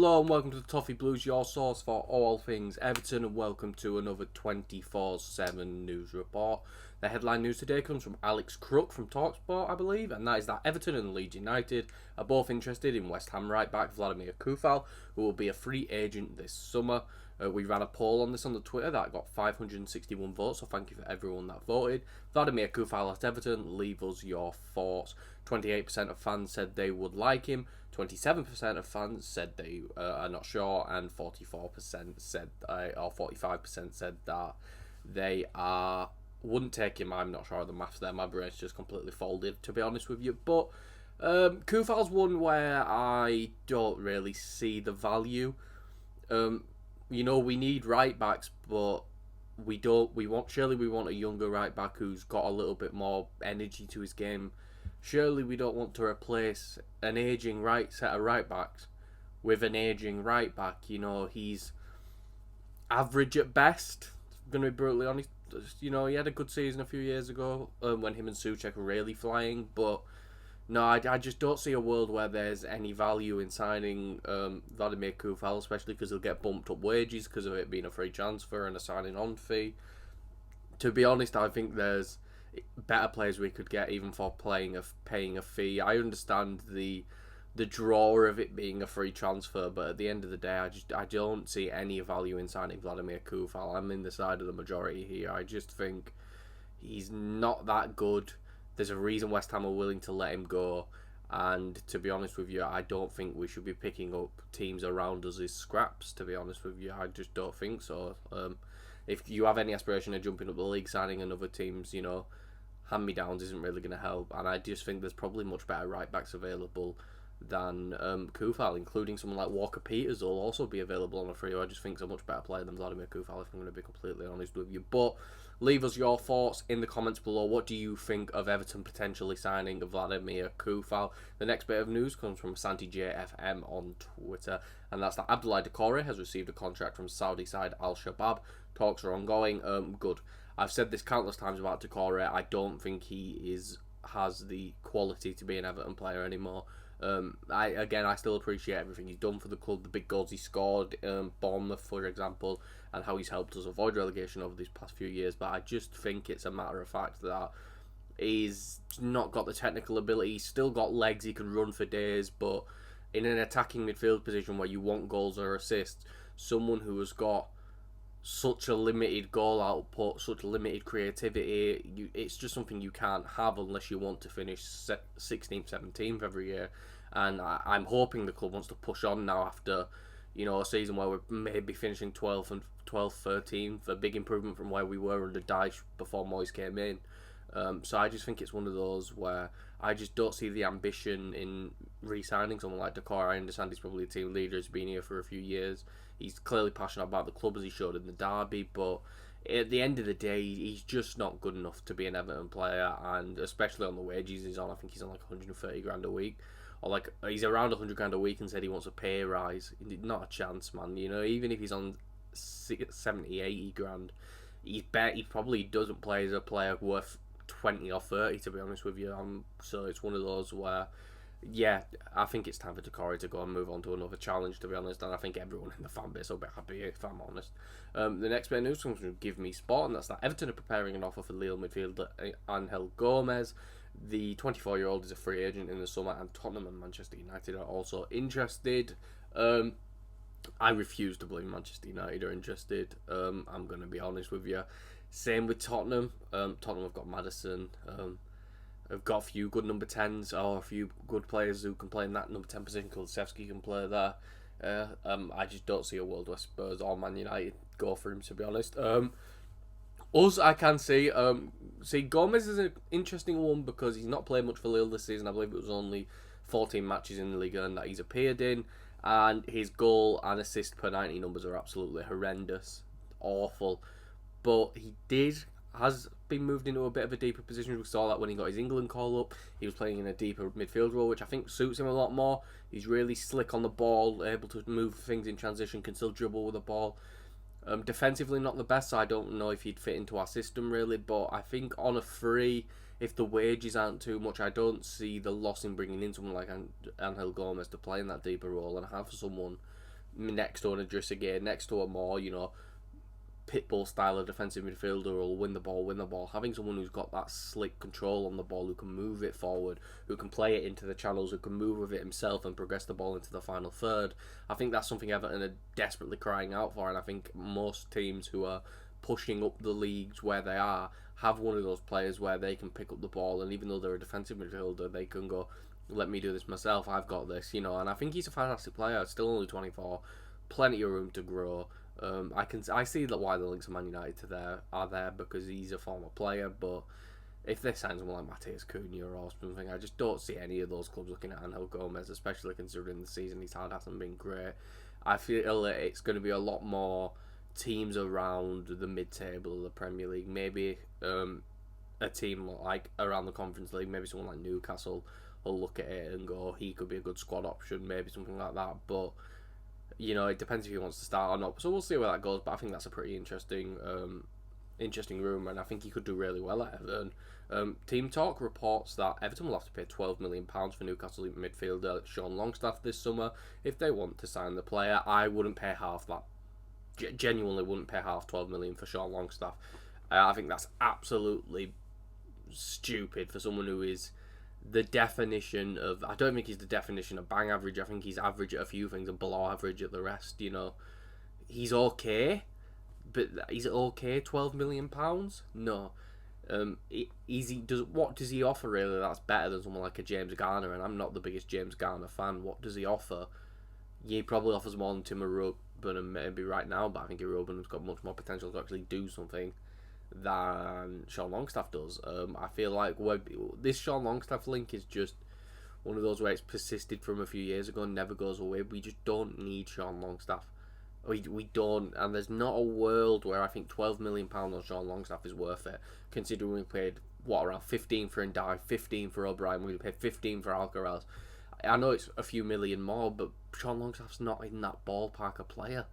Hello and welcome to the Toffee Blues, your source for all things Everton, and welcome to another 24/7 news report. The headline news today comes from Alex Crook from TalkSport, I believe, and that is that Everton and Leeds United are both interested in West Ham right-back Vladimir Coufal, who will be a free agent this summer. We ran a poll on this on the Twitter that got 561 votes, so thank you for everyone that voted. Vladimir Coufal at Everton, leave us your thoughts. 28% of fans said they would like him, 27% of fans said they are not sure, and 44% said, or 45% said that they wouldn't take him. I'm not sure of the maths there, my brain's just completely folded, to be honest with you. But Coufal's one where I don't really see the value. We need right backs, but surely we want a younger right back who's got a little bit more energy to his game. Surely we don't want to replace an aging set of right backs with an aging right back. He's average at best. I'm going to be brutally honest. He had a good season a few years ago when him and Souček were really flying, but no, I just don't see a world where there's any value in signing Vladimir Coufal, especially because he'll get bumped up wages because of it being a free transfer and a signing on fee. To be honest, I think there's better players we could get even for paying a fee. I understand the draw of it being a free transfer, but at the end of the day, I don't see any value in signing Vladimir Coufal. I'm in the side of the majority here. I just think he's not that good. There's a reason West Ham are willing to let him go, and to be honest with you, I don't think we should be picking up teams around us as scraps, to be honest with you. I just don't think so. If you have any aspiration of jumping up the league, signing another team's, hand-me-downs isn't really going to help, and I just think there's probably much better right-backs available than Coufal, including someone like Walker Peters will also be available on a free. I just think he's a much better player than Vladimir Coufal, if I'm going to be completely honest with you. But leave us your thoughts in the comments below. What do you think of Everton potentially signing Vladimir Coufal? The next bit of news comes from Santi JFM on Twitter, and that's that Abdoulaye Doucouré has received a contract from Saudi side Al Shabab. Talks are ongoing. Good. I've said this countless times about Doucouré. I don't think he has the quality to be an Everton player anymore. I still appreciate everything he's done for the club, the big goals he scored, Bournemouth, for example, and how he's helped us avoid relegation over these past few years. But I just think it's a matter of fact that he's not got the technical ability. He's still got legs, he can run for days, but in an attacking midfield position where you want goals or assists, someone who has got such a limited goal output, such limited creativity, it's just something you can't have unless you want to finish 16th, 17th every year. And I'm hoping the club wants to push on now after, a season where we're maybe finishing 12th and 13th, a big improvement from where we were under Dyche before Moyes came in. So I just think it's one of those where I just don't see the ambition in re-signing someone like Doucouré. I understand he's probably a team leader, he's been here for a few years. He's clearly passionate about the club as he showed in the derby, but at the end of the day, he's just not good enough to be an Everton player, and especially on the wages he's on. I think he's on like 130 grand a week, or like he's around 100 grand a week, and said he wants a pay rise. Not a chance, man. Even if he's on 70, 80 grand, he probably doesn't play as a player worth 20 or 30, to be honest with you. So it's one of those where, yeah, I think it's time for Doucouré to go and move on to another challenge, to be honest, and I think everyone in the fan base will be happy, if I'm honest. The next bit of news comes from Give Me Sport, and that's that Everton are preparing an offer for Lille midfielder Angel GOMES. The 24-year-old is a free agent in the summer, and Tottenham and Manchester United are also interested. I refuse to believe Manchester United are interested. I'm going to be honest with you. Same with Tottenham. Tottenham have got Maddison. Have got a few good number 10s, or a few good players who can play in that number 10 position. Kulusevski can play there. I just don't see a world where Spurs or Man United go for him, to be honest. I can see. GOMES is an interesting one because he's not played much for Lille this season. I believe it was only 14 matches in the league that he's appeared in, and his goal and assist per 90 numbers are absolutely horrendous, awful. But has been moved into a bit of a deeper position. We saw that when he got his England call up. He was playing in a deeper midfield role, which I think suits him a lot more. He's really slick on the ball, able to move things in transition, can still dribble with the ball. Defensively not the best, so I don't know if he'd fit into our system really, but I think on a free, if the wages aren't too much, I don't see the loss in bringing in someone like Angel GOMES to play in that deeper role and have someone next to an Idrissa Gueye, next to a more, pitbull style of defensive midfielder who'll win the ball. Having someone who's got that slick control on the ball, who can move it forward, who can play it into the channels, who can move with it himself and progress the ball into the final third. I think that's something Everton are desperately crying out for, and I think most teams who are pushing up the leagues where they are have one of those players where they can pick up the ball, and even though they're a defensive midfielder, they can go, let me do this myself, I've got this, and I think he's a fantastic player, still only 24, plenty of room to grow. I see that why the links of Man United are there because he's a former player, but if they sign someone like Matthias Cunha or something, I just don't see any of those clubs looking at Angel Gomes, especially considering the season he's had hasn't been great. I feel that it's going to be a lot more teams around the mid-table of the Premier League, maybe a team like around the Conference League, maybe someone like Newcastle will look at it and go, he could be a good squad option, maybe something like that, but it depends if he wants to start or not. So we'll see where that goes. But I think that's a pretty interesting rumour, and I think he could do really well at Everton. Team Talk reports that Everton will have to pay £12 million for Newcastle midfielder Sean Longstaff this summer if they want to sign the player. I wouldn't pay half that. Genuinely wouldn't pay half £12 million for Sean Longstaff. I think that's absolutely stupid for someone who is the definition of... I don't think he's the definition of bang average. I think he's average at a few things and below average at the rest. He's okay, but is it okay? £12 million? No. What does he offer really that's better than someone like a James Garner? And I'm not the biggest James Garner fan. What does he offer? He probably offers more than Tim Robben maybe right now, but I think Robben's got much more potential to actually do something than Sean Longstaff does. I feel like this Sean Longstaff link is just one of those where it's persisted from a few years ago and never goes away. We just don't need Sean Longstaff. We don't, and there's not a world where I think £12 million on Sean Longstaff is worth it, considering we paid around 15 for Ndai, 15 for O'Brien, we paid 15 for Alcaraz. I know it's a few million more, but Sean Longstaff's not in that ballpark of player.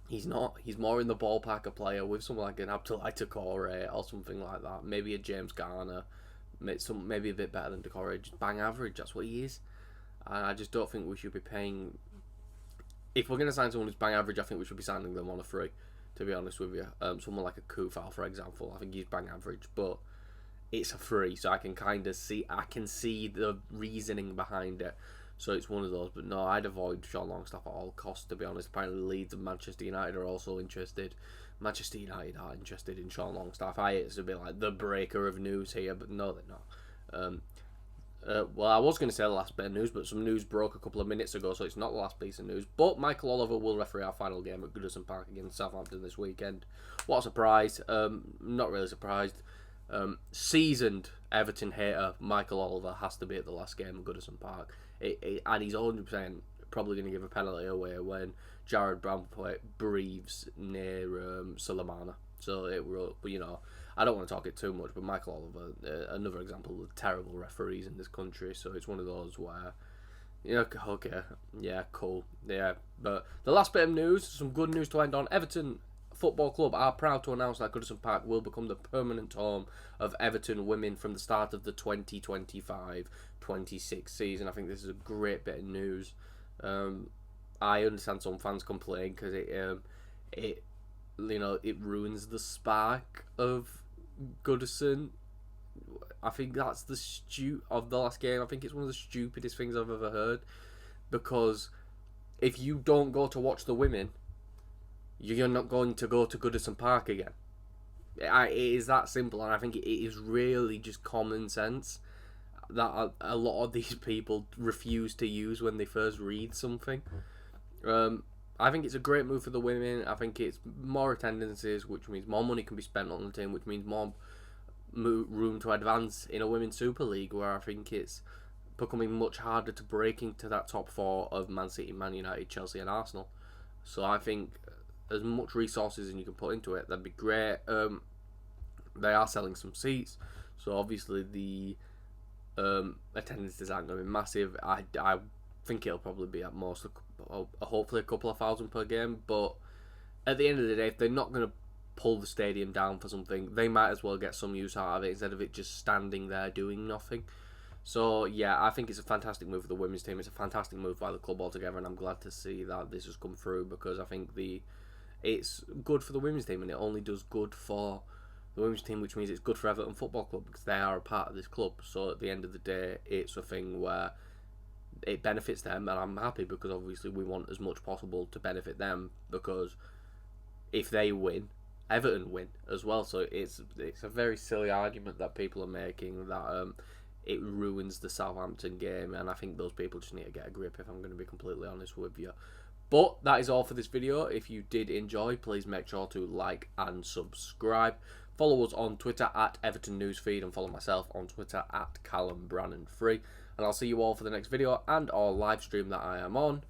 He's not. He's more in the ballpark of player with someone like an Abdoulaye Doucouré or something like that. Maybe a James Garner. Maybe a bit better than Doucouré. Just bang average. That's what he is. And I just don't think we should be paying... If we're going to sign someone who's bang average, I think we should be signing them on a free, to be honest with you. Someone like a Coufal, for example. I think he's bang average, but it's a free, so I can kind of see... I can see the reasoning behind it. So it's one of those, but no, I'd avoid Sean Longstaff at all costs, to be honest. Apparently Leeds and Manchester United are also interested. Manchester United are interested in Sean Longstaff. It's a bit like the breaker of news here, but no, they're not. Well, I was going to say the last bit of news, but some news broke a couple of minutes ago, so it's not the last piece of news. But Michael Oliver will referee our final game at Goodison Park against Southampton this weekend. What a surprise. Not really surprised. Seasoned Everton hater Michael Oliver has to be at the last game at Goodison Park. And he's 100% probably going to give a penalty away when Jared Bramthwaite breathes near Sulemana. So it will, I don't want to talk it too much, but Michael Oliver, another example of terrible referees in this country. So it's one of those where, okay, yeah, cool, yeah. But the last bit of news, some good news to end on. Everton Football Club are proud to announce that Goodison Park will become the permanent home of Everton women from the start of the 2025-26 season. I think this is a great bit of news. I understand some fans complain because it ruins the spark of Goodison. I think that's of the last game. I think it's one of the stupidest things I've ever heard, because if you don't go to watch the women, you're not going to go to Goodison Park again. It is that simple, and I think it is really just common sense that a lot of these people refuse to use when they first read something. I think it's a great move for the women. I think it's more attendances, which means more money can be spent on the team, which means more room to advance in a women's Super League, where I think it's becoming much harder to break into that top four of Man City, Man United, Chelsea and Arsenal. So I think as much resources as you can put into it, that'd be great. They are selling some seats, so obviously the attendances aren't going to be massive. I think it'll probably be at most hopefully a couple of thousand per game, but at the end of the day, if they're not going to pull the stadium down for something, they might as well get some use out of it instead of it just standing there doing nothing. So yeah, I think it's a fantastic move for the women's team. It's a fantastic move by the club altogether, and I'm glad to see that this has come through, because I think it's good for the women's team, and it only does good for the women's team, which means it's good for Everton Football Club, because they are a part of this club. So at the end of the day, it's a thing where it benefits them, and I'm happy, because obviously we want as much possible to benefit them, because if they win, Everton win as well. So it's a very silly argument that people are making that it ruins the Southampton game, and I think those people just need to get a grip, if I'm going to be completely honest with you. But that is all for this video. If you did enjoy, please make sure to like and subscribe. Follow us on Twitter at Everton Newsfeed, and follow myself on Twitter at Callum Brannan3. And I'll see you all for the next video and our live stream that I am on.